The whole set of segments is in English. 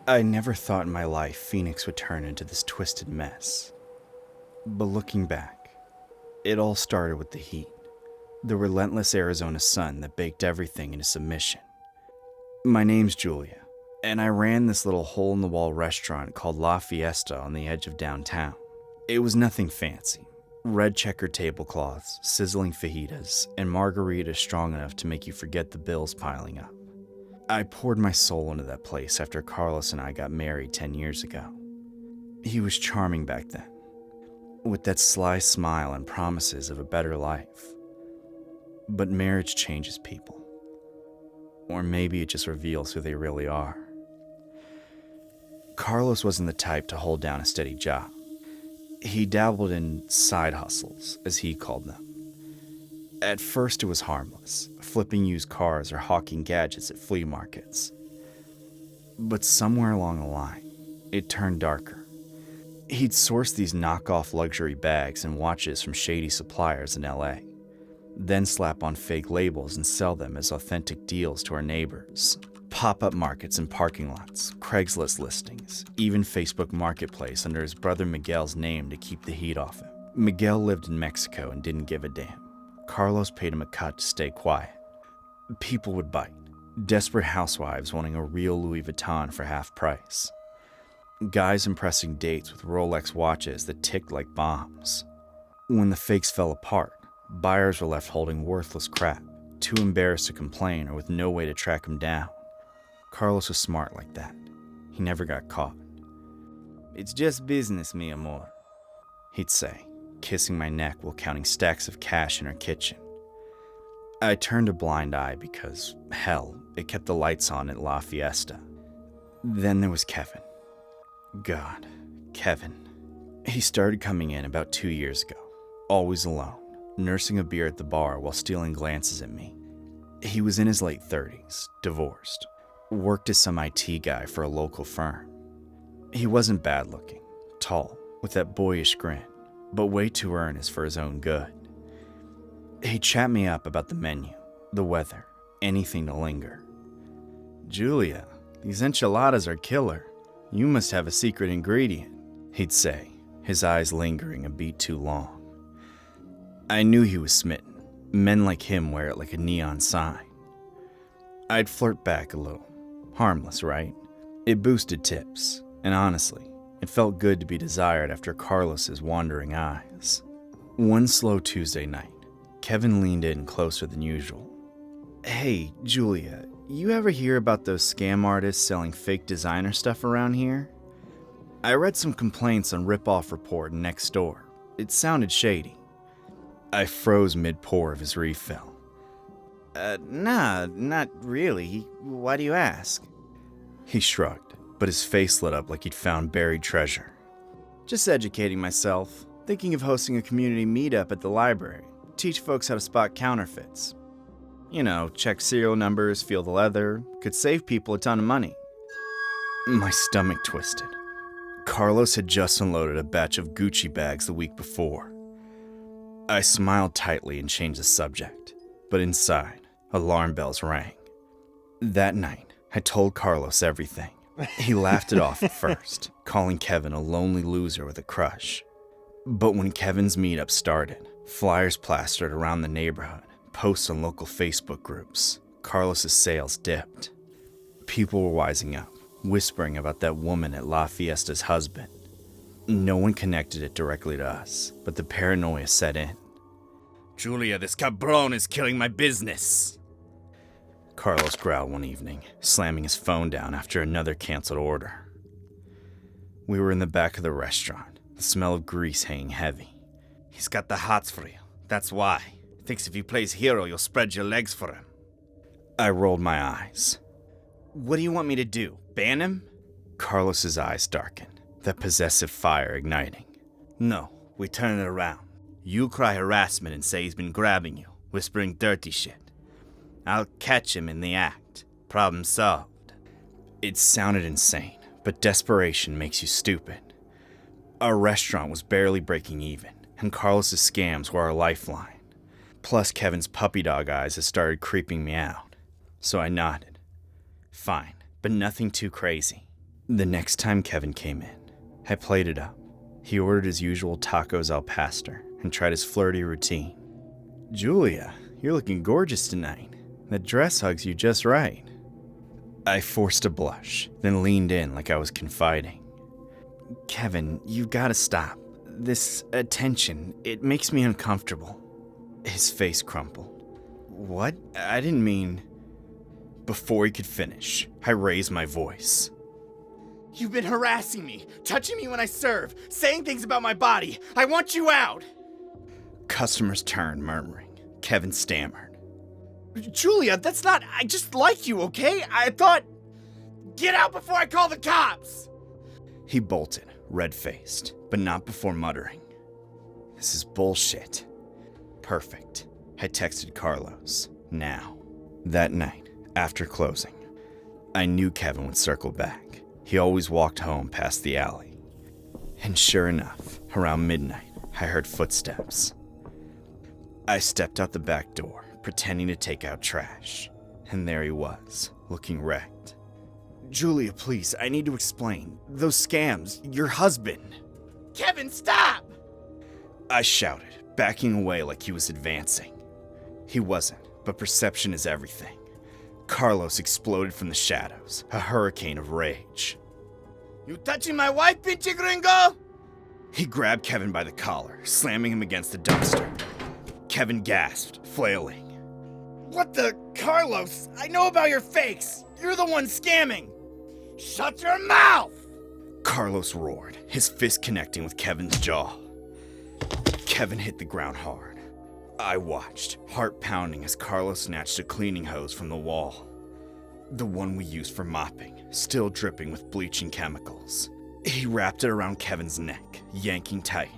I never thought in my life Phoenix would turn into this twisted mess. But looking back, it all started with the heat. The relentless Arizona sun that baked everything into submission. My name's Julia, and I ran this little hole-in-the-wall restaurant called La Fiesta on the edge of downtown. It was nothing fancy. Red checkered tablecloths, sizzling fajitas, and margaritas strong enough to make you forget the bills piling up. I poured my soul into that place after Carlos and I got married 10 years ago. He was charming back then, with that sly smile and promises of a better life. But marriage changes people. Or maybe it just reveals who they really are. Carlos wasn't the type to hold down a steady job. He dabbled in side hustles, as he called them. At first it was harmless, flipping used cars or hawking gadgets at flea markets. But somewhere along the line, it turned darker. He'd source these knockoff luxury bags and watches from shady suppliers in LA, then slap on fake labels and sell them as authentic deals to our neighbors. Pop-up markets in parking lots, Craigslist listings, even Facebook Marketplace under his brother Miguel's name to keep the heat off him. Miguel lived in Mexico and didn't give a damn. Carlos paid him a cut to stay quiet. People would bite. Desperate housewives wanting a real Louis Vuitton for half price. Guys impressing dates with Rolex watches that ticked like bombs. When the fakes fell apart, buyers were left holding worthless crap, too embarrassed to complain or with no way to track him down. Carlos was smart like that. He never got caught. "It's just business, mi amor," he'd say, kissing my neck while counting stacks of cash in our kitchen. I turned a blind eye because, hell, it kept the lights on at La Fiesta. Then there was Kevin. God, Kevin. He started coming in about 2 years ago, always alone, nursing a beer at the bar while stealing glances at me. He was in his late 30s, divorced, worked as some IT guy for a local firm. He wasn't bad looking, tall, with that boyish grin, but way too earnest for his own good. He'd chat me up about the menu, the weather, anything to linger. "Julia, these enchiladas are killer. You must have a secret ingredient," he'd say, his eyes lingering a beat too long. I knew he was smitten. Men like him wear it like a neon sign. I'd flirt back a little. Harmless, right? It boosted tips, and honestly, it felt good to be desired after Carlos's wandering eyes. One slow Tuesday night, Kevin leaned in closer than usual. "Hey, Julia, you ever hear about those scam artists selling fake designer stuff around here? I read some complaints on Ripoff Report and Nextdoor. It sounded shady." I froze mid-pour of his refill. Nah, not really. Why do you ask?" He shrugged, but his face lit up like he'd found buried treasure. "Just educating myself, thinking of hosting a community meetup at the library, teach folks how to spot counterfeits. You know, check serial numbers, feel the leather, could save people a ton of money." My stomach twisted. Carlos had just unloaded a batch of Gucci bags the week before. I smiled tightly and changed the subject, but inside, alarm bells rang. That night, I told Carlos everything. He laughed it off at first, calling Kevin a lonely loser with a crush. But when Kevin's meetup started, flyers plastered around the neighborhood, posts on local Facebook groups, Carlos's sales dipped. People were wising up, whispering about that woman at La Fiesta's husband. No one connected it directly to us, but the paranoia set in. "Julia, this cabron is killing my business," Carlos growled one evening, slamming his phone down after another canceled order. We were in the back of the restaurant, the smell of grease hanging heavy. "He's got the hots for you, that's why. Thinks if he plays hero, you'll spread your legs for him." I rolled my eyes. "What do you want me to do, ban him?" Carlos's eyes darkened, that possessive fire igniting. "No, we turn it around. You cry harassment and say he's been grabbing you, whispering dirty shit. I'll catch him in the act. Problem solved." It sounded insane, but desperation makes you stupid. Our restaurant was barely breaking even, and Carlos's scams were our lifeline. Plus Kevin's puppy dog eyes had started creeping me out. So I nodded. "Fine, but nothing too crazy." The next time Kevin came in, I played it up. He ordered his usual tacos al pastor and tried his flirty routine. "Julia, you're looking gorgeous tonight. That dress hugs you just right." I forced a blush, then leaned in like I was confiding. "Kevin, you've got to stop. This attention, it makes me uncomfortable." His face crumpled. "What? I didn't mean..." Before he could finish, I raised my voice. "You've been harassing me, touching me when I serve, saying things about my body. I want you out!" Customers turned, murmuring. Kevin stammered. "Julia, that's not... I just like you, okay? I thought... Get out before I call the cops!" He bolted, red-faced, but not before muttering. "This is bullshit." Perfect. I texted Carlos. Now. That night, after closing, I knew Kevin would circle back. He always walked home past the alley. And sure enough, around midnight, I heard footsteps. I stepped out the back door, pretending to take out trash. And there he was, looking wrecked. "Julia, please, I need to explain. Those scams, your husband." "Kevin, stop!" I shouted, backing away like he was advancing. He wasn't, but perception is everything. Carlos exploded from the shadows, a hurricane of rage. "You touching my wife, pinche gringo?" He grabbed Kevin by the collar, slamming him against the dumpster. Kevin gasped, flailing. "What the... Carlos, I know about your fakes. You're the one scamming. Shut your mouth!" Carlos roared, his fist connecting with Kevin's jaw. Kevin hit the ground hard. I watched, heart pounding as Carlos snatched a cleaning hose from the wall. The one we used for mopping, still dripping with bleaching chemicals. He wrapped it around Kevin's neck, yanking tight.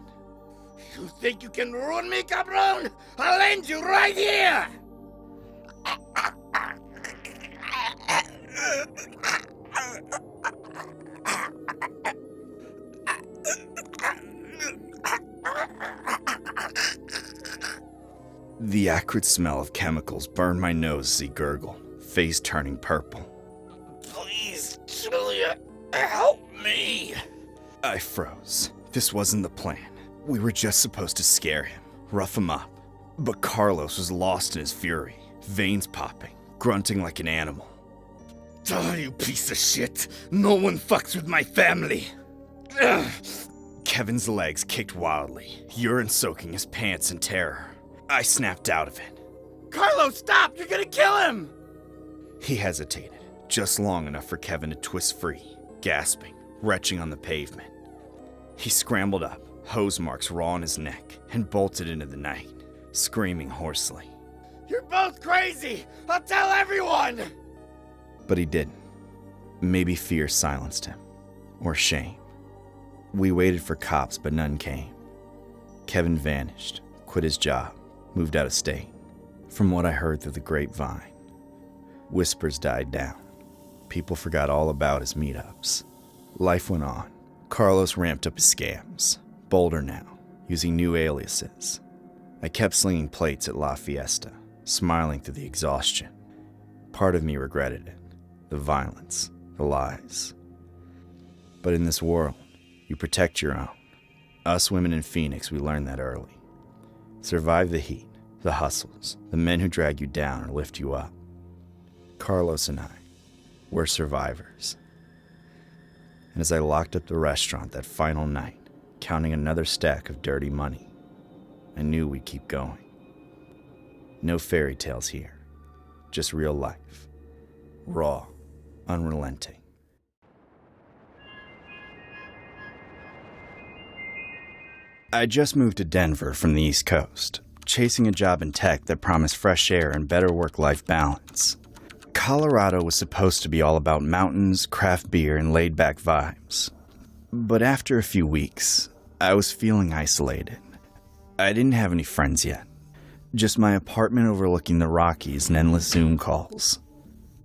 "You think you can ruin me, cabron? I'll end you right here!" The acrid smell of chemicals burned my nose as he gurgled, face turning purple. "Please, Julia, help me!" I froze. This wasn't the plan. We were just supposed to scare him, rough him up. But Carlos was lost in his fury, veins popping, grunting like an animal. "Oh, you piece of shit! No one fucks with my family!" Ugh. Kevin's legs kicked wildly, urine soaking his pants in terror. I snapped out of it. "Carlos, stop! You're gonna kill him!" He hesitated, just long enough for Kevin to twist free, gasping, retching on the pavement. He scrambled up, hose marks raw on his neck, and bolted into the night, screaming hoarsely. "You're both crazy! I'll tell everyone!" But he didn't. Maybe fear silenced him, or shame. We waited for cops, but none came. Kevin vanished, quit his job, moved out of state. From what I heard through the grapevine, whispers died down. People forgot all about his meetups. Life went on. Carlos ramped up his scams, bolder now, using new aliases. I kept slinging plates at La Fiesta, smiling through the exhaustion. Part of me regretted it. The violence, the lies. But in this world, you protect your own. Us women in Phoenix, we learned that early. Survive the heat, the hustles, the men who drag you down or lift you up. Carlos and I, we're survivors. And as I locked up the restaurant that final night, counting another stack of dirty money, I knew we'd keep going. No fairy tales here, just real life. Raw, unrelenting. I just moved to Denver from the East Coast, chasing a job in tech that promised fresh air and better work-life balance. Colorado was supposed to be all about mountains, craft beer, and laid-back vibes. But after a few weeks, I was feeling isolated. I didn't have any friends yet. Just my apartment overlooking the Rockies and endless Zoom calls.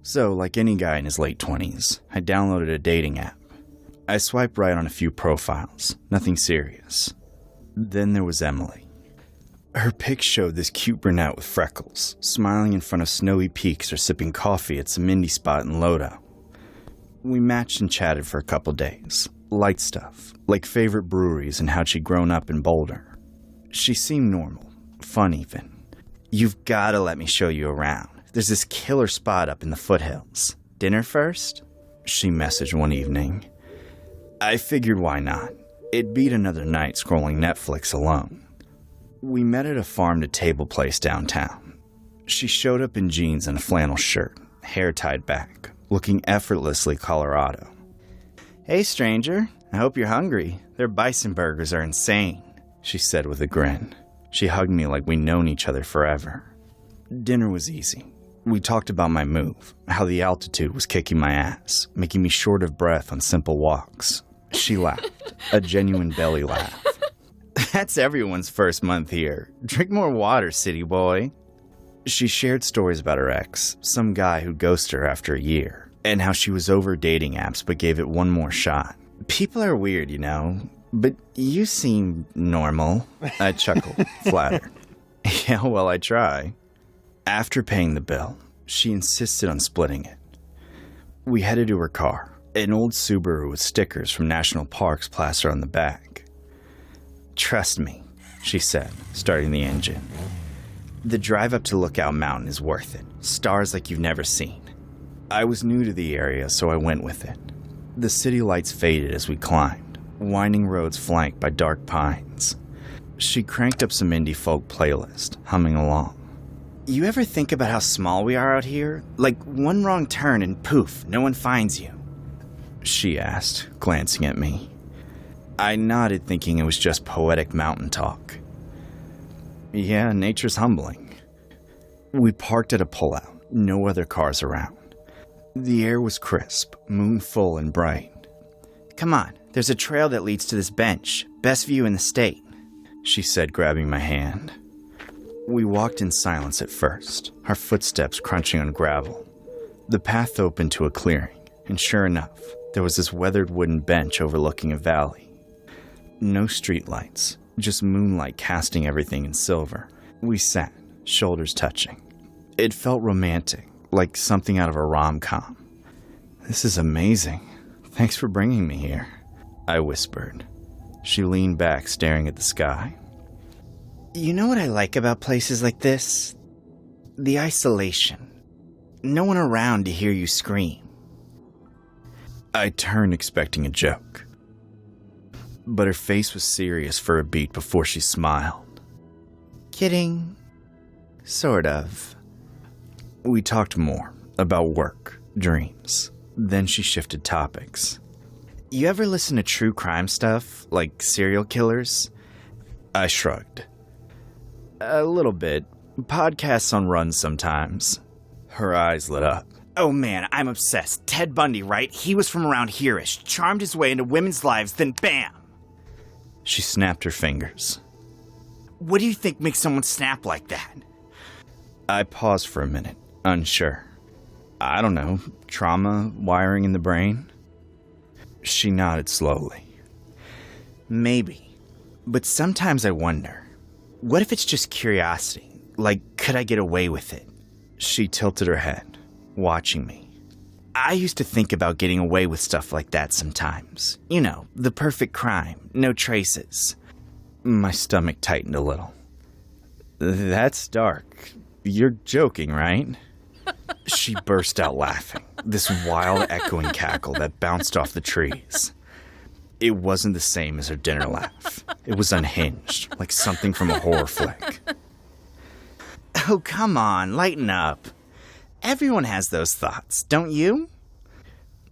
So, like any guy in his late 20s, I downloaded a dating app. I swiped right on a few profiles, nothing serious. Then there was Emily. Her pic showed this cute brunette with freckles, smiling in front of snowy peaks or sipping coffee at some indie spot in Lodo. We matched and chatted for a couple days. Light stuff, like favorite breweries and how she'd grown up in Boulder. She seemed normal, fun even. "You've gotta let me show you around. There's this killer spot up in the foothills. Dinner first?" She messaged one evening. I figured why not. It beat another night scrolling Netflix alone. We met at a farm-to-table place downtown. She showed up in jeans and a flannel shirt, hair tied back, looking effortlessly Colorado. "Hey, stranger. I hope you're hungry. Their bison burgers are insane," she said with a grin. She hugged me like we'd known each other forever. Dinner was easy. We talked about my move, how the altitude was kicking my ass, making me short of breath on simple walks. She laughed, a genuine belly laugh. "That's everyone's first month here. Drink more water, city boy." She shared stories about her ex, some guy who ghosted her after a year, and how she was over dating apps but gave it one more shot. "People are weird, you know, but you seem normal." I chuckled, flattered. "Yeah, well, I try." After paying the bill, she insisted on splitting it. We headed to her car, an old Subaru with stickers from national parks plastered on the back. "Trust me," she said, starting the engine. "The drive up to Lookout Mountain is worth it. Stars like you've never seen." I was new to the area, so I went with it. The city lights faded as we climbed, winding roads flanked by dark pines. She cranked up some indie folk playlist, humming along. "You ever think about how small we are out here? Like one wrong turn and poof, no one finds you?" she asked, glancing at me. I nodded, thinking it was just poetic mountain talk. "Yeah, nature's humbling." We parked at a pullout, no other cars around. The air was crisp, moon full and bright. "Come on, there's a trail that leads to this bench. Best view in the state," she said, grabbing my hand. We walked in silence at first, our footsteps crunching on gravel. The path opened to a clearing, and sure enough, there was this weathered wooden bench overlooking a valley. No streetlights, just moonlight casting everything in silver. We sat, shoulders touching. It felt romantic, like something out of a rom-com. "This is amazing. Thanks for bringing me here," I whispered. She leaned back, staring at the sky. "You know what I like about places like this? The isolation. No one around to hear you scream." I turned, expecting a joke. But her face was serious for a beat before she smiled. "Kidding. Sort of." We talked more, about work, dreams. Then she shifted topics. "You ever listen to true crime stuff, like serial killers?" I shrugged. "A little bit. Podcasts on runs sometimes." Her eyes lit up. "Oh man, I'm obsessed. Ted Bundy, right? He was from around here-ish, charmed his way into women's lives, then bam!" She snapped her fingers. "What do you think makes someone snap like that?" I paused for a minute, unsure. "I don't know. Trauma, wiring in the brain?" She nodded slowly. "Maybe. But sometimes I wonder, what if it's just curiosity? Like, could I get away with it?" She tilted her head, watching me. "I used to think about getting away with stuff like that sometimes. You know, the perfect crime, no traces." My stomach tightened a little. "That's dark. You're joking, right?" She burst out laughing, this wild echoing cackle that bounced off the trees. It wasn't the same as her dinner laugh. It was unhinged, like something from a horror flick. "Oh, come on, lighten up. Everyone has those thoughts, don't you?"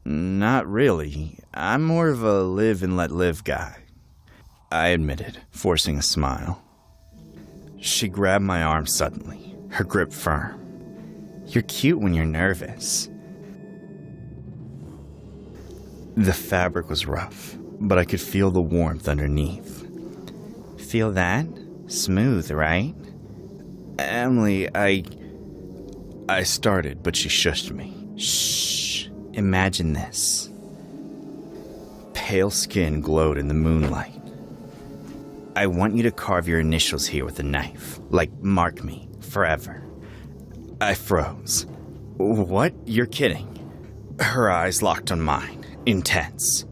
"Not really. I'm more of a live and let live guy," I admitted, forcing a smile. She grabbed my arm suddenly, her grip firm. "You're cute when you're nervous." The fabric was rough, but I could feel the warmth underneath. "Feel that? Smooth, right?" "Emily, I started, but she shushed me. "Shh. Imagine this." Pale skin glowed in the moonlight. "I want you to carve your initials here with a knife, like mark me, forever." I froze. "What? You're kidding." Her eyes locked on mine, intense.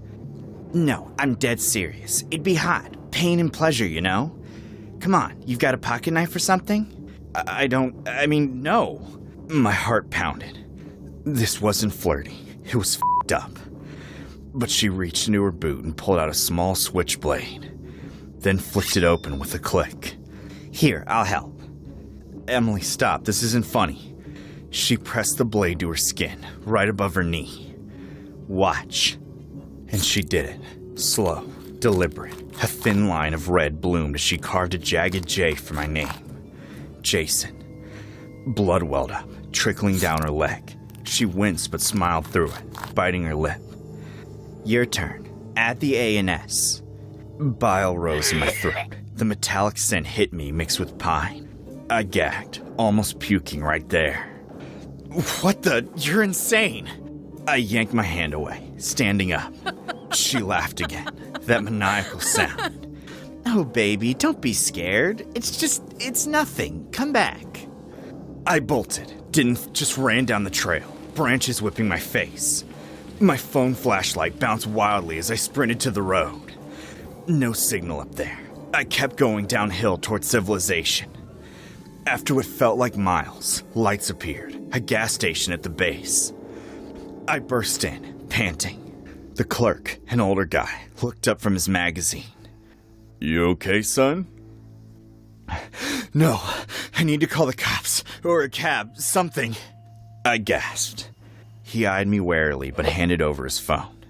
No, I'm dead serious. It'd be hot. Pain and pleasure, you know? Come on, you've got a pocket knife or something? No. My heart pounded. This wasn't flirty. It was f***ed up. But she reached into her boot and pulled out a small switchblade, then flicked it open with a click. Here, I'll help. Emily, stop. This isn't funny. She pressed the blade to her skin, right above her knee. Watch. And she did it. Slow, deliberate. A thin line of red bloomed as she carved a jagged J for my name. Jason. Blood welled up, trickling down her leg. She winced but smiled through it, biting her lip. Your turn. Add the A and S. Bile rose in my throat. The metallic scent hit me mixed with pine. I gagged, almost puking right there. What the? You're insane! I yanked my hand away, standing up. She laughed again, that maniacal sound. Oh, baby, don't be scared. It's nothing. Come back. I bolted, just ran down the trail, branches whipping my face. My phone flashlight bounced wildly as I sprinted to the road. No signal up there. I kept going downhill toward civilization. After what felt like miles, lights appeared, a gas station at the base. I burst in, panting. The clerk, an older guy, looked up from his magazine. You okay, son? No, I need to call the cops, or a cab, something. I gasped. He eyed me warily, but handed over his phone.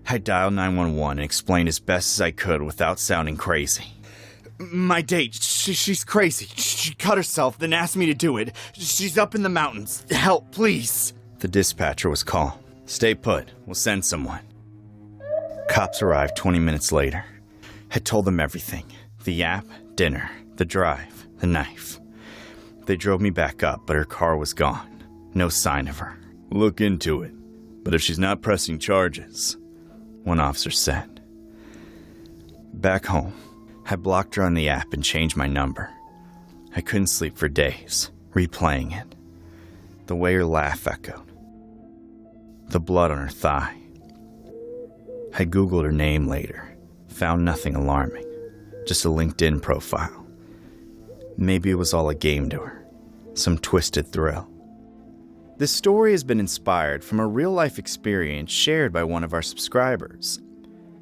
I dialed 911 and explained as best as I could without sounding crazy. My date, she's crazy. She cut herself, then asked me to do it. She's up in the mountains. Help, please. The dispatcher was calm. Stay put. We'll send someone. Cops arrived 20 minutes later. I told them everything. The yap, dinner, the drive, the knife. They drove me back up, but her car was gone. No sign of her. Look into it. But if she's not pressing charges, one officer said. Back home, I blocked her on the app and changed my number. I couldn't sleep for days, replaying it. The way her laugh echoed. The blood on her thigh. I Googled her name later. Found nothing alarming. Just a LinkedIn profile. Maybe it was all a game to her. Some twisted thrill. This story has been inspired from a real-life experience shared by one of our subscribers.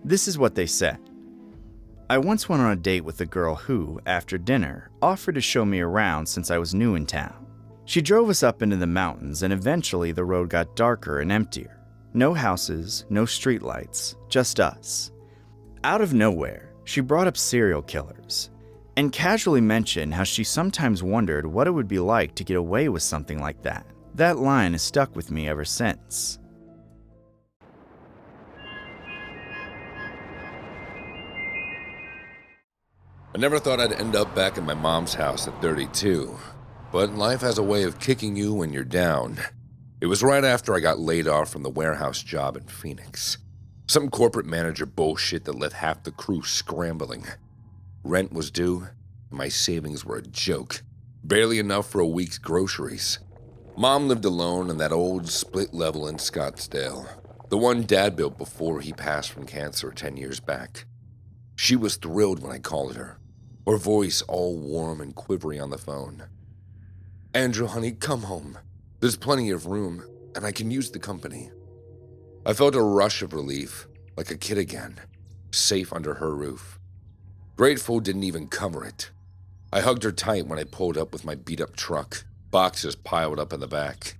This is what they said. I once went on a date with a girl who, after dinner, offered to show me around since I was new in town. She drove us up into the mountains, and eventually the road got darker and emptier. No houses, no streetlights, just us. Out of nowhere, she brought up serial killers, and casually mentioned how she sometimes wondered what it would be like to get away with something like that. That line has stuck with me ever since. I never thought I'd end up back in my mom's house at 32, but life has a way of kicking you when you're down. It was right after I got laid off from the warehouse job in Phoenix. Some corporate manager bullshit that left half the crew scrambling. Rent was due, and my savings were a joke. Barely enough for a week's groceries. Mom lived alone in that old split level in Scottsdale, the one Dad built before he passed from cancer 10 years back. She was thrilled when I called her, her voice all warm and quivery on the phone. Andrew, honey, come home. There's plenty of room, and I can use the company. I felt a rush of relief, like a kid again, safe under her roof. Grateful didn't even cover it. I hugged her tight when I pulled up with my beat-up truck, boxes piled up in the back.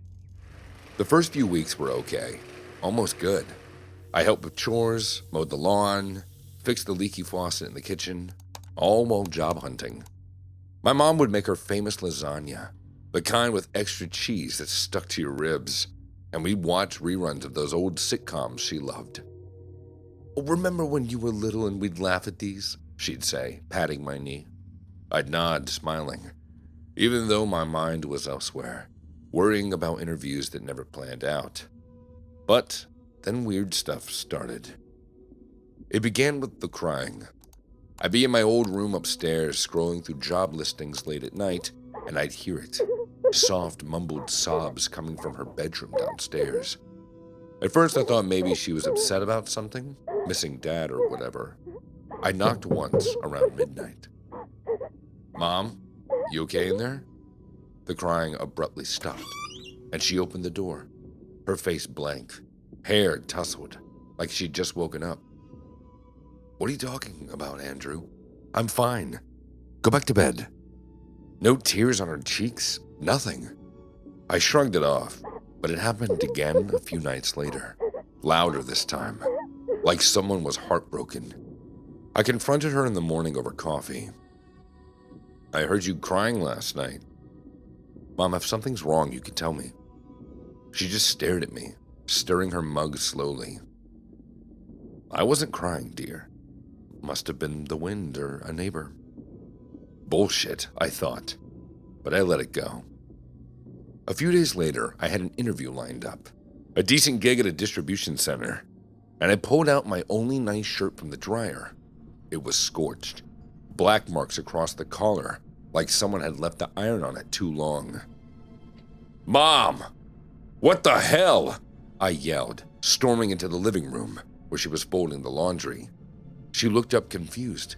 The first few weeks were okay, almost good. I helped with chores, mowed the lawn, fixed the leaky faucet in the kitchen, all while job hunting. My mom would make her famous lasagna, the kind with extra cheese that stuck to your ribs, and we'd watch reruns of those old sitcoms she loved. Remember when you were little and we'd laugh at these? She'd say, patting my knee. I'd nod, smiling, even though my mind was elsewhere, worrying about interviews that never planned out. But then weird stuff started. It began with the crying. I'd be in my old room upstairs scrolling through job listings late at night, and I'd hear it. Soft, mumbled sobs coming from her bedroom downstairs. At first, I thought maybe she was upset about something, missing Dad or whatever. I knocked once around midnight. "Mom, you okay in there?" The crying abruptly stopped, and she opened the door, her face blank, hair tousled, like she'd just woken up. "What are you talking about, Andrew? I'm fine. Go back to bed." No tears on her cheeks, nothing. I shrugged it off, but it happened again a few nights later, louder this time, like someone was heartbroken. I confronted her in the morning over coffee. "I heard you crying last night. Mom, if something's wrong, you can tell me." She just stared at me, stirring her mug slowly. "I wasn't crying, dear. Must have been the wind or a neighbor." Bullshit, I thought, but I let it go. A few days later, I had an interview lined up, a decent gig at a distribution center, and I pulled out my only nice shirt from the dryer. It was scorched, black marks across the collar, like someone had left the iron on it too long. "Mom! What the hell?" I yelled, storming into the living room, where she was folding the laundry. She looked up confused.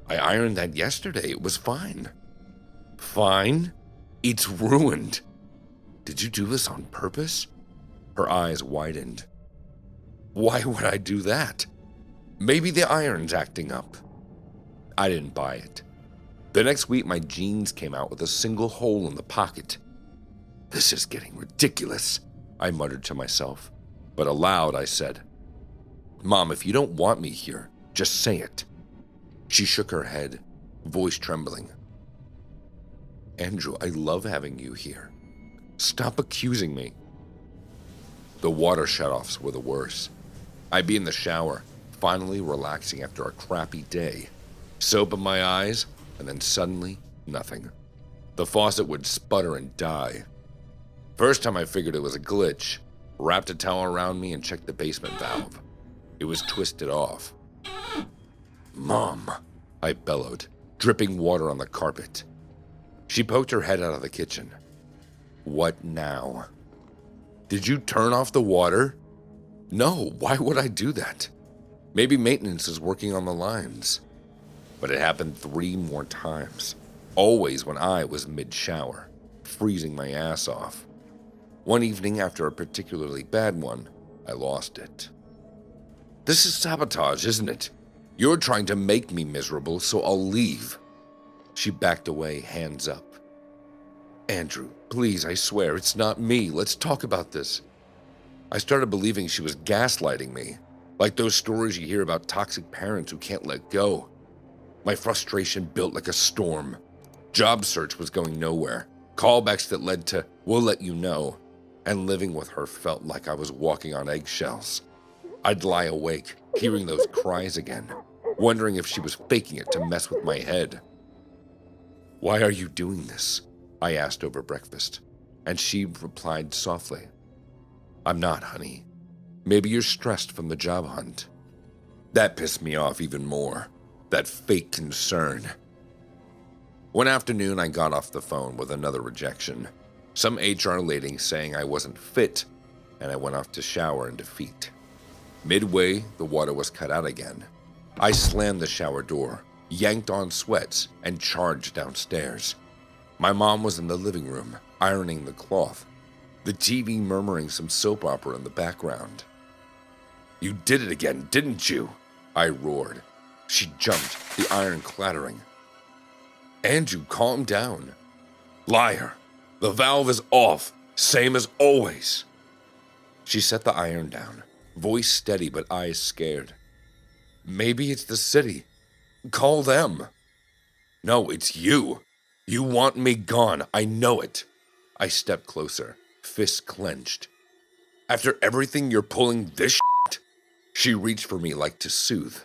"I ironed that yesterday. It was fine." "Fine? It's ruined. Did you do this on purpose?" Her eyes widened. "Why would I do that? Maybe the iron's acting up." I didn't buy it. The next week, my jeans came out with a single hole in the pocket. "This is getting ridiculous," I muttered to myself, but aloud I said, "Mom, if you don't want me here, just say it." She shook her head, voice trembling. "Andrew, I love having you here. Stop accusing me." The water shutoffs were the worst. I'd be in the shower, finally relaxing after a crappy day. Soap in my eyes, and then suddenly, nothing. The faucet would sputter and die. First time I figured it was a glitch, wrapped a towel around me and checked the basement valve. It was twisted off. "Mom," I bellowed, dripping water on the carpet. She poked her head out of the kitchen. "What now?" "Did you turn off the water?" "No, why would I do that? Maybe maintenance is working on the lines." But it happened 3 more times, always when I was mid-shower, freezing my ass off. One evening after a particularly bad one, I lost it. "This is sabotage, isn't it? You're trying to make me miserable, so I'll leave." She backed away, hands up. "Andrew, please, I swear, it's not me. Let's talk about this." I started believing she was gaslighting me, like those stories you hear about toxic parents who can't let go. My frustration built like a storm. Job search was going nowhere. Callbacks that led to, "we'll let you know," and living with her felt like I was walking on eggshells. I'd lie awake, hearing those cries again, wondering if she was faking it to mess with my head. "Why are you doing this?" I asked over breakfast, and she replied softly, "I'm not, honey. Maybe you're stressed from the job hunt." That pissed me off even more, that fake concern. One afternoon, I got off the phone with another rejection. Some HR lady saying I wasn't fit, and I went off to shower in defeat. Midway, the water was cut out again. I slammed the shower door, yanked on sweats, and charged downstairs. My mom was in the living room, ironing the cloth, the TV murmuring some soap opera in the background. "You did it again, didn't you?" I roared. She jumped, the iron clattering. "Andrew, calm down." "Liar. The valve is off, same as always." She set the iron down, voice steady but eyes scared. "Maybe it's the city. Call them." "No, it's you. You want me gone, I know it." I stepped closer, fists clenched. "After everything you're pulling this shit?" She reached for me like to soothe.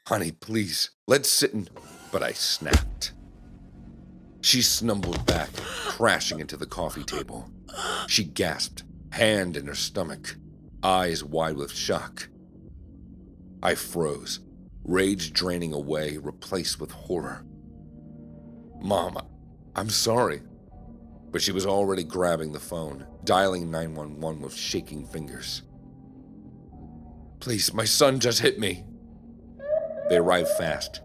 "Honey, please, let's sit and..." But I snapped. She snumbled back, crashing into the coffee table. She gasped, hand in her stomach, eyes wide with shock. I froze, rage draining away, replaced with horror. "Mom, I'm sorry." but she was already grabbing the phone, dialing 911 with shaking fingers. "Please, my son just hit me." They arrived fast.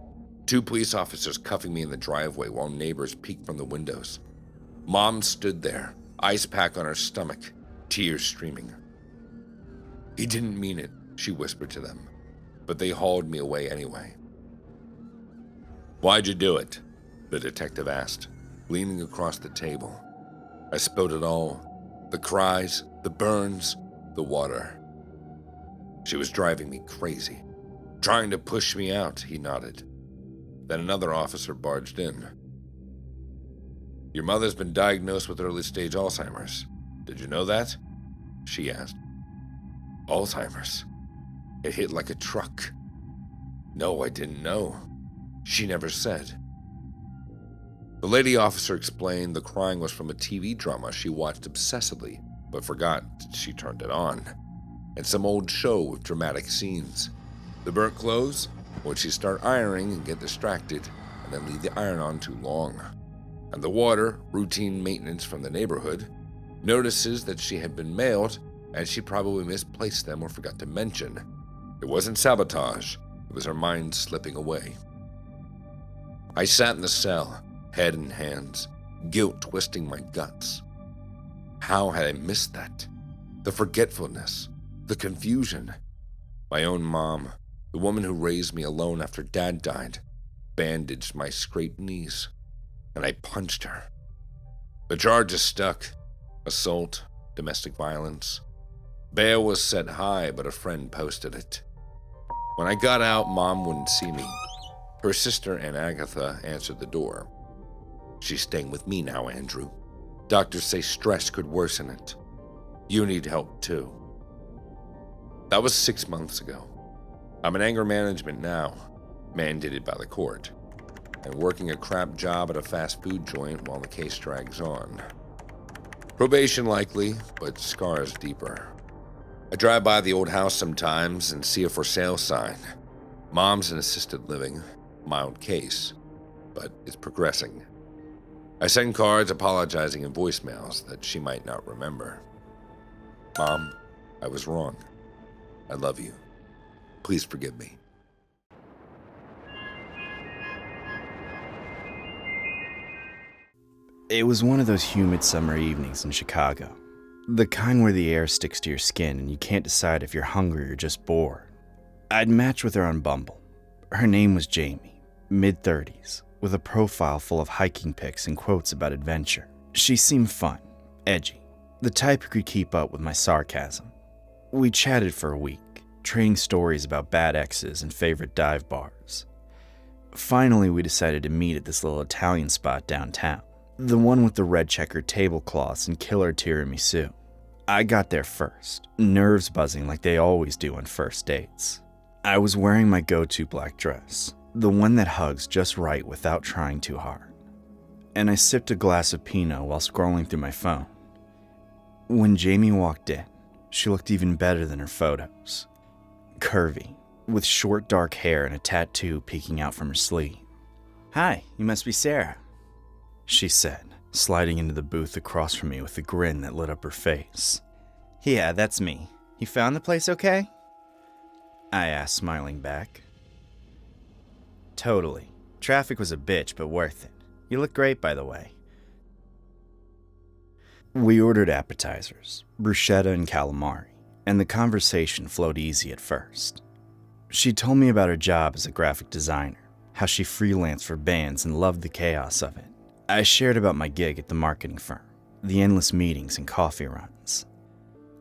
2 police officers cuffing me in the driveway while neighbors peeked from the windows. Mom stood there, ice pack on her stomach, tears streaming. "He didn't mean it," she whispered to them, but they hauled me away anyway. "Why'd you do it?" the detective asked, leaning across the table. I spilled it all. The cries, the burns, the water. "She was driving me crazy. Trying to push me out," he nodded. Then another officer barged in. "Your mother's been diagnosed with early-stage Alzheimer's. Did you know that?" she asked. "Alzheimer's?" It hit like a truck. "No, I didn't know. She never said." The lady officer explained the crying was from a TV drama she watched obsessively, but forgot she turned it on, and some old show with dramatic scenes. The burnt clothes? Would she start ironing and get distracted, and then leave the iron on too long? And the water, routine maintenance from the neighborhood, notices that she had been mailed, and she probably misplaced them or forgot to mention. It wasn't sabotage, it was her mind slipping away. I sat in the cell, head in hands, guilt twisting my guts. How had I missed that? The forgetfulness, the confusion. My own mom, the woman who raised me alone after Dad died, bandaged my scraped knees, and I punched her. The charges stuck: assault, domestic violence. Bail was set high, but a friend posted it. When I got out, Mom wouldn't see me. Her sister, Aunt Agatha, answered the door. "She's staying with me now, Andrew. Doctors say stress could worsen it. You need help, too." That was 6 months ago. I'm in anger management now, mandated by the court, and working a crap job at a fast food joint while the case drags on. Probation likely, but scars deeper. I drive by the old house sometimes and see a for sale sign. Mom's in assisted living, mild case, but it's progressing. I send cards apologizing in voicemails that she might not remember. "Mom, I was wrong. I love you. Please forgive me." It was one of those humid summer evenings in Chicago. The kind where the air sticks to your skin and you can't decide if you're hungry or just bored. I'd matched with her on Bumble. Her name was Jamie, mid-30s, with a profile full of hiking pics and quotes about adventure. She seemed fun, edgy, the type who could keep up with my sarcasm. We chatted for a week, trading stories about bad exes and favorite dive bars. Finally, we decided to meet at this little Italian spot downtown, the one with the red checkered tablecloths and killer tiramisu. I got there first, nerves buzzing like they always do on first dates. I was wearing my go-to black dress, the one that hugs just right without trying too hard. And I sipped a glass of Pinot while scrolling through my phone. When Jamie walked in, she looked even better than her photos. Curvy, with short dark hair and a tattoo peeking out from her sleeve. "Hi, you must be Sarah," she said, sliding into the booth across from me with a grin that lit up her face. "Yeah, that's me. You found the place okay?" I asked, smiling back. "Totally. Traffic was a bitch, but worth it. You look great, by the way." We ordered appetizers, bruschetta and calamari, and the conversation flowed easy at first. She told me about her job as a graphic designer, how she freelanced for bands and loved the chaos of it. I shared about my gig at the marketing firm, the endless meetings and coffee runs.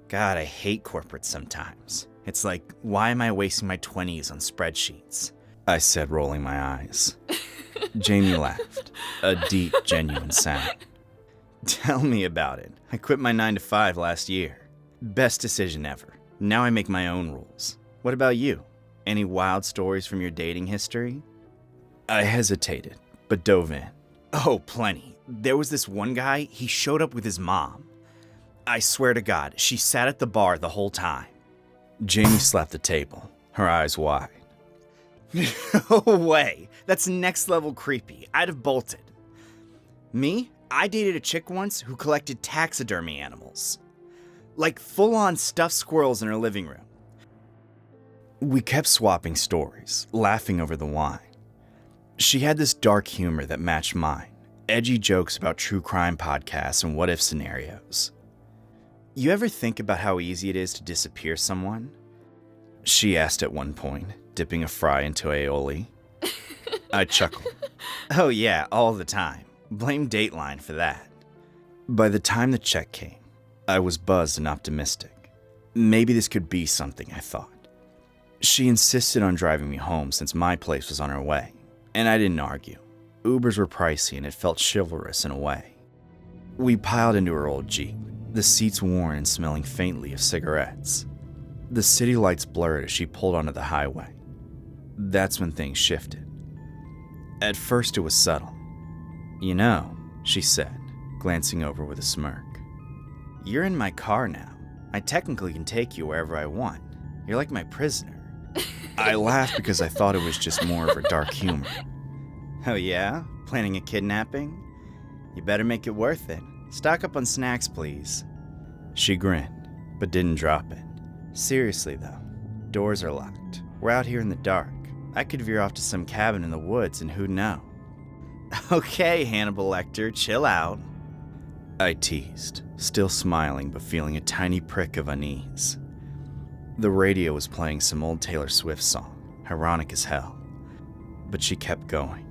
God, I hate corporate sometimes. It's like, why am I wasting my 20s on spreadsheets? I said, rolling my eyes. Jamie laughed, a deep, genuine sound. "Tell me about it. I quit my 9-to-5 last year. Best decision ever. Now I make my own rules. What about you? Any wild stories from your dating history?" I hesitated, but dove in. "Oh, plenty. There was this one guy, he showed up with his mom. I swear to God, she sat at the bar the whole time." Jamie slapped the table, her eyes wide. "No way. That's next level creepy. I'd have bolted." "Me? I dated a chick once who collected taxidermy animals. Like full-on stuffed squirrels in her living room. We kept swapping stories, laughing over the wine. She had this dark humor that matched mine, edgy jokes about true crime podcasts and what-if scenarios. You ever think about how easy it is to disappear someone? She asked at one point, dipping a fry into aioli. I chuckled. Oh yeah, all the time. Blame Dateline for that. By the time the check came, I was buzzed and optimistic. Maybe this could be something, I thought. She insisted on driving me home since my place was on her way, and I didn't argue. Ubers were pricey and it felt chivalrous in a way. We piled into her old Jeep, the seats worn and smelling faintly of cigarettes. The city lights blurred as she pulled onto the highway. That's when things shifted. At first it was subtle. You know, she said, glancing over with a smirk. You're in my car now. I technically can take you wherever I want. You're like my prisoner. I laughed because I thought it was just more of her dark humor. Oh yeah? Planning a kidnapping? You better make it worth it. Stock up on snacks, please. She grinned, but didn't drop it. Seriously though, doors are locked. We're out here in the dark. I could veer off to some cabin in the woods and who'd know? Okay, Hannibal Lecter, chill out. I teased, still smiling but feeling a tiny prick of unease. The radio was playing some old Taylor Swift song, ironic as hell. But she kept going.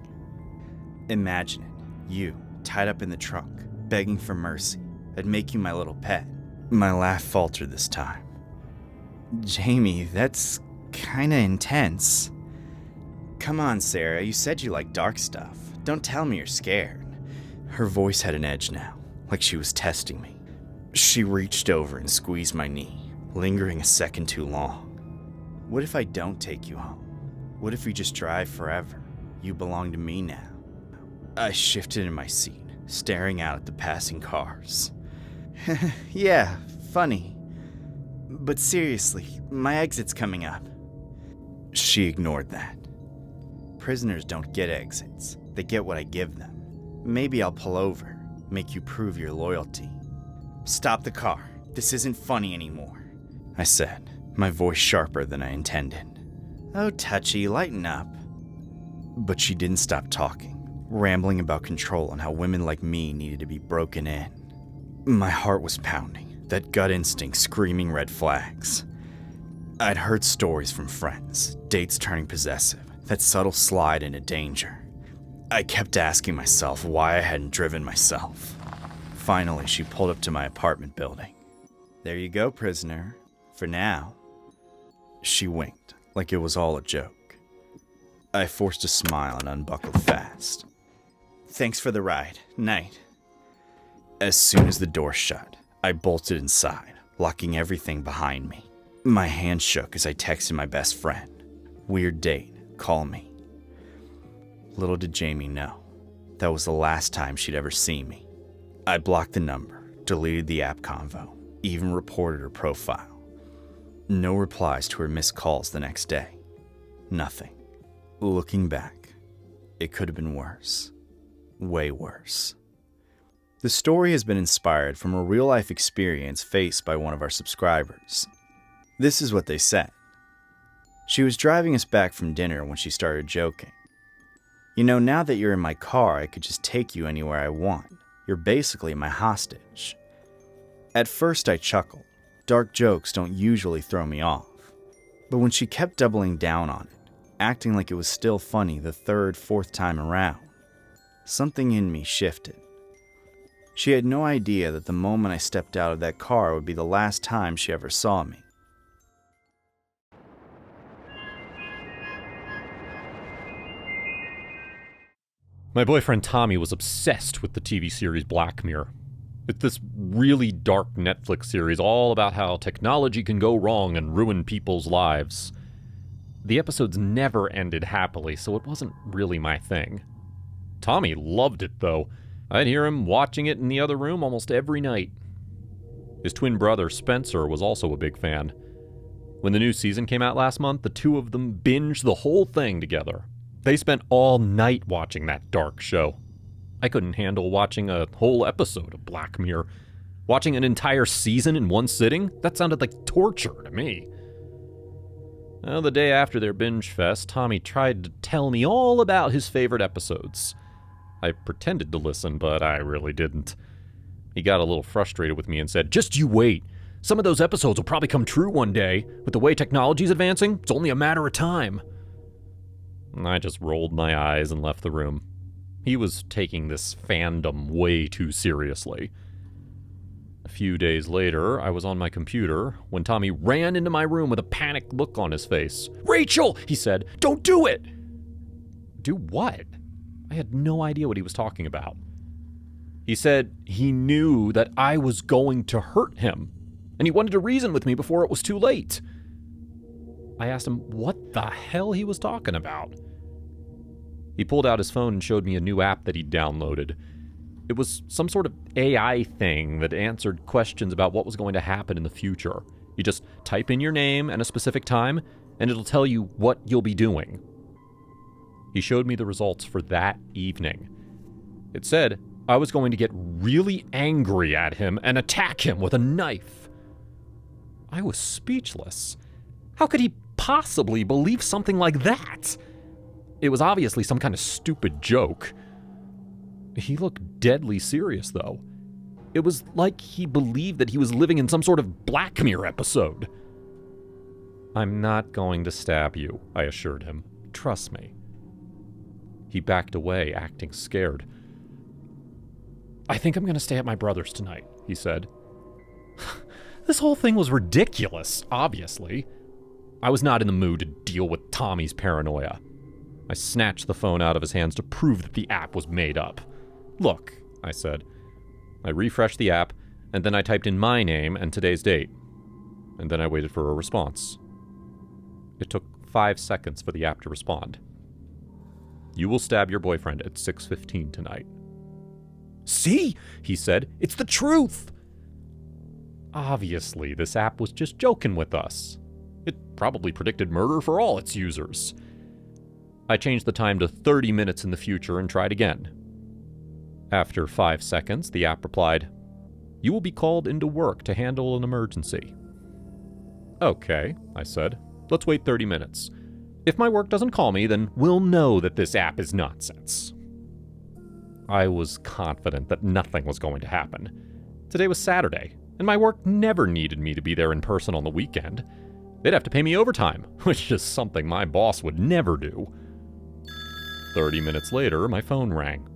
Imagine it, you, tied up in the trunk, begging for mercy. I'd make you my little pet. My laugh faltered this time. Jamie, that's kinda intense. Come on, Sarah, you said you like dark stuff. Don't tell me you're scared. Her voice had an edge now, like she was testing me. She reached over and squeezed my knee, lingering a second too long. What if I don't take you home? What if we just drive forever? You belong to me now. I shifted in my seat, staring out at the passing cars. Yeah, funny. But seriously, my exit's coming up. She ignored that. Prisoners don't get exits. They get what I give them. Maybe I'll pull over, make you prove your loyalty. Stop the car. This isn't funny anymore, I said, my voice sharper than I intended. Oh, Touchy, lighten up. But she didn't stop talking, rambling about control and how women like me needed to be broken in. My heart was pounding, that gut instinct screaming red flags. I'd heard stories from friends, dates turning possessive, that subtle slide into danger. I kept asking myself why I hadn't driven myself. Finally, she pulled up to my apartment building. There you go, prisoner. For now. She winked, like it was all a joke. I forced a smile and unbuckled fast. Thanks for the ride. Night. As soon as the door shut, I bolted inside, locking everything behind me. My hand shook as I texted my best friend. Weird date. Call me. Little did Jamie know, that was the last time she'd ever see me. I blocked the number, deleted the app convo, even reported her profile. No replies to her missed calls the next day. Nothing. Looking back, it could have been worse. Way worse. The story has been inspired from a real-life experience faced by one of our subscribers. This is what they said. She was driving us back from dinner when she started joking. You know, now that you're in my car, I could just take you anywhere I want. You're basically my hostage. At first I chuckled. Dark jokes don't usually throw me off. But when she kept doubling down on it, acting like it was still funny the third, fourth time around, something in me shifted. She had no idea that the moment I stepped out of that car would be the last time she ever saw me. My boyfriend Tommy was obsessed with the TV series Black Mirror. It's this really dark Netflix series all about how technology can go wrong and ruin people's lives. The episodes never ended happily, so it wasn't really my thing. Tommy loved it, though. I'd hear him watching it in the other room almost every night. His twin brother, Spencer, was also a big fan. When the new season came out last month, the two of them binged the whole thing together. They spent all night watching that dark show. I couldn't handle watching a whole episode of Black Mirror. Watching an entire season in one sitting? That sounded like torture to me. Well, the day after their binge fest, Tommy tried to tell me all about his favorite episodes. I pretended to listen, but I really didn't. He got a little frustrated with me and said, "Just you wait. Some of those episodes will probably come true one day. With the way technology's advancing, it's only a matter of time." I just rolled my eyes and left the room. He was taking this fandom way too seriously. A few days later, I was on my computer when Tommy ran into my room with a panicked look on his face. "Rachel," he said, "don't do it!" Do what? I had no idea what he was talking about. He said he knew that I was going to hurt him, and he wanted to reason with me before it was too late. I asked him what the hell he was talking about. He pulled out his phone and showed me a new app that he'd downloaded. It was some sort of AI thing that answered questions about what was going to happen in the future. You just type in your name and a specific time, and it'll tell you what you'll be doing. He showed me the results for that evening. It said I was going to get really angry at him and attack him with a knife. I was speechless. How could he possibly believe something like that? It was obviously some kind of stupid joke. He looked deadly serious, though. It was like he believed that he was living in some sort of Black Mirror episode. "I'm not going to stab you," I assured him. "Trust me." He backed away, acting scared. "I think I'm going to stay at my brother's tonight," he said. This whole thing was ridiculous, obviously. I was not in the mood to deal with Tommy's paranoia. I snatched the phone out of his hands to prove that the app was made up. "Look," I said. I refreshed the app, and then I typed in my name and today's date. And then I waited for a response. It took 5 seconds for the app to respond. "You will stab your boyfriend at 6:15 tonight." "See?" he said. "It's the truth!" Obviously, this app was just joking with us. It probably predicted murder for all its users. I changed the time to 30 minutes in the future and tried again. After 5 seconds, the app replied, "You will be called into work to handle an emergency." "Okay," I said. "Let's wait 30 minutes. If my work doesn't call me, then we'll know that this app is nonsense." I was confident that nothing was going to happen. Today was Saturday, and my work never needed me to be there in person on the weekend. They'd have to pay me overtime, which is something my boss would never do. 30 minutes later, my phone rang.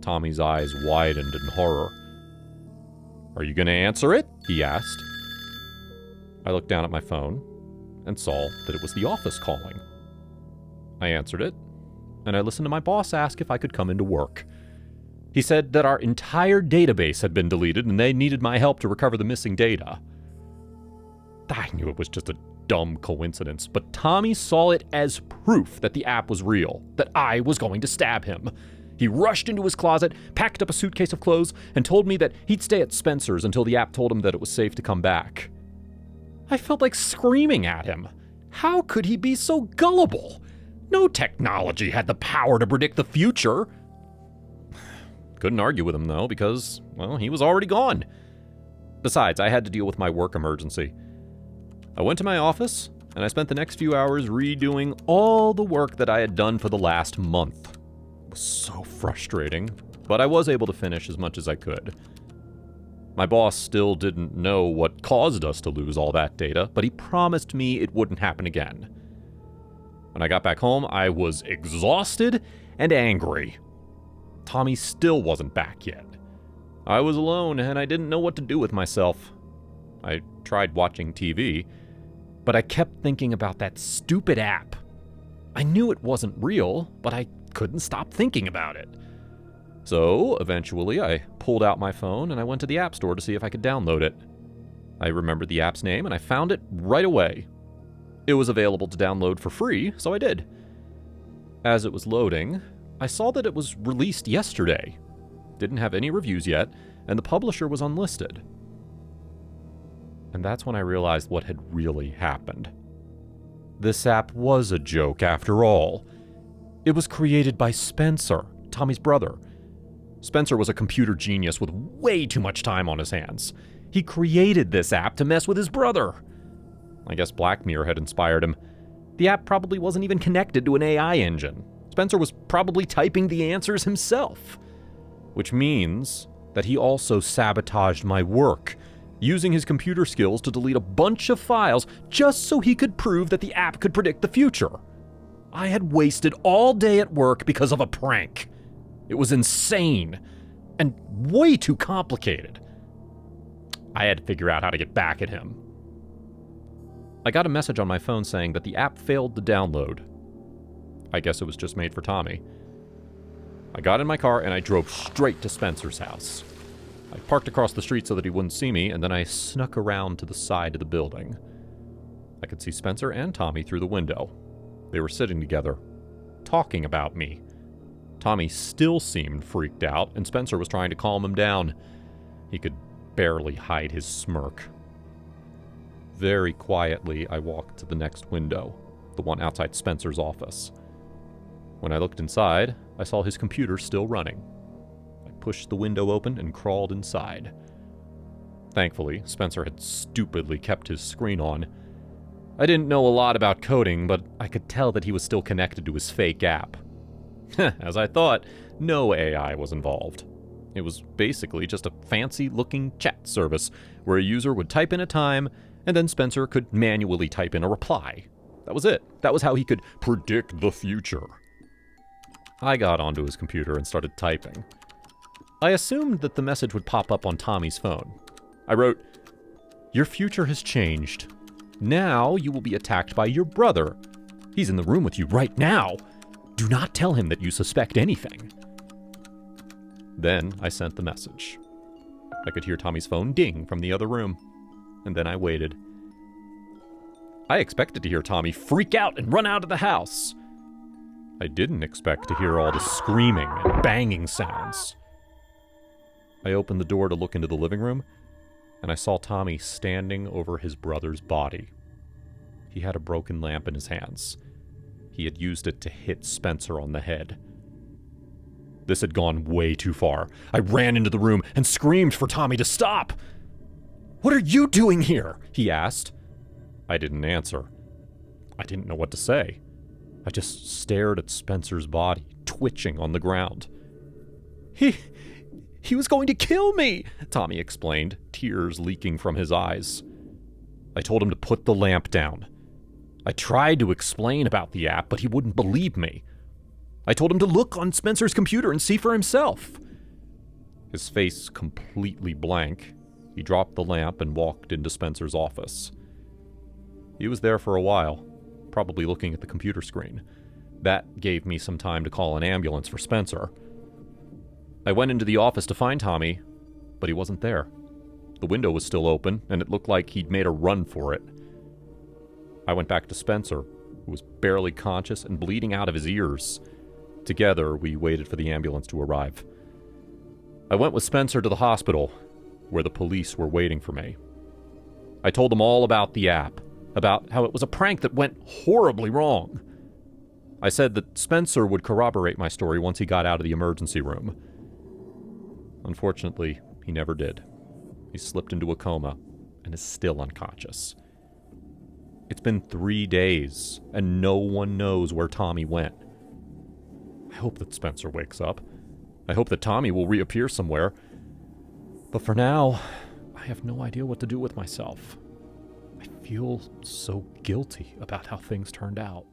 Tommy's eyes widened in horror. "Are you going to answer it?" he asked. I looked down at my phone and saw that it was the office calling. I answered it, and I listened to my boss ask if I could come into work. He said that our entire database had been deleted and they needed my help to recover the missing data. I knew it was just a dumb coincidence, but Tommy saw it as proof that the app was real, that I was going to stab him. He rushed into his closet, packed up a suitcase of clothes, and told me that he'd stay at Spencer's until the app told him that it was safe to come back. I felt like screaming at him. How could he be so gullible? No technology had the power to predict the future. Couldn't argue with him, though, because, well, he was already gone. Besides, I had to deal with my work emergency. I went to my office, and I spent the next few hours redoing all the work that I had done for the last month. It was so frustrating, but I was able to finish as much as I could. My boss still didn't know what caused us to lose all that data, but he promised me it wouldn't happen again. When I got back home, I was exhausted and angry. Tommy still wasn't back yet. I was alone, and I didn't know what to do with myself. I tried watching TV, but I kept thinking about that stupid app. I knew it wasn't real, but I couldn't stop thinking about it. So, eventually, I pulled out my phone and I went to the App Store to see if I could download it. I remembered the app's name and I found it right away. It was available to download for free, so I did. As it was loading, I saw that it was released yesterday. Didn't have any reviews yet, and the publisher was unlisted. And that's when I realized what had really happened. This app was a joke after all. It was created by Spencer, Tommy's brother. Spencer was a computer genius with way too much time on his hands. He created this app to mess with his brother. I guess Black Mirror had inspired him. The app probably wasn't even connected to an AI engine. Spencer was probably typing the answers himself. Which means that he also sabotaged my work, using his computer skills to delete a bunch of files just so he could prove that the app could predict the future. I had wasted all day at work because of a prank. It was insane and way too complicated. I had to figure out how to get back at him. I got a message on my phone saying that the app failed to download. I guess it was just made for Tommy. I got in my car and I drove straight to Spencer's house. I parked across the street so that he wouldn't see me, and then I snuck around to the side of the building. I could see Spencer and Tommy through the window. They were sitting together, talking about me. Tommy still seemed freaked out, and Spencer was trying to calm him down. He could barely hide his smirk. Very quietly, I walked to the next window, the one outside Spencer's office. When I looked inside, I saw his computer still running. I pushed the window open and crawled inside. Thankfully, Spencer had stupidly kept his screen on. I didn't know a lot about coding, but I could tell that he was still connected to his fake app. As I thought, no AI was involved. It was basically just a fancy-looking chat service where a user would type in a time, and then Spencer could manually type in a reply. That was it. That was how he could predict the future. I got onto his computer and started typing. I assumed that the message would pop up on Tommy's phone. I wrote, "Your future has changed. Now you will be attacked by your brother. He's in the room with you right now. Do not tell him that you suspect anything." Then I sent the message. I could hear Tommy's phone ding from the other room, and then I waited. I expected to hear Tommy freak out and run out of the house. I didn't expect to hear all the screaming and banging sounds. I opened the door to look into the living room, and I saw Tommy standing over his brother's body. He had a broken lamp in his hands. He had used it to hit Spencer on the head. This had gone way too far. I ran into the room and screamed for Tommy to stop. "What are you doing here?" he asked. I didn't answer. I didn't know what to say. I just stared at Spencer's body, twitching on the ground. He was going to kill me, Tommy explained, tears leaking from his eyes. I told him to put the lamp down. I tried to explain about the app, but he wouldn't believe me. I told him to look on Spencer's computer and see for himself. His face completely blank, he dropped the lamp and walked into Spencer's office. He was there for a while, probably looking at the computer screen. That gave me some time to call an ambulance for Spencer. I went into the office to find Tommy, but he wasn't there. The window was still open, and it looked like he'd made a run for it. I went back to Spencer, who was barely conscious and bleeding out of his ears. Together, we waited for the ambulance to arrive. I went with Spencer to the hospital, where the police were waiting for me. I told them all about the app, about how it was a prank that went horribly wrong. I said that Spencer would corroborate my story once he got out of the emergency room. Unfortunately, he never did. He slipped into a coma and is still unconscious. It's been 3 days, and no one knows where Tommy went. I hope that Spencer wakes up. I hope that Tommy will reappear somewhere. But for now, I have no idea what to do with myself. I feel so guilty about how things turned out.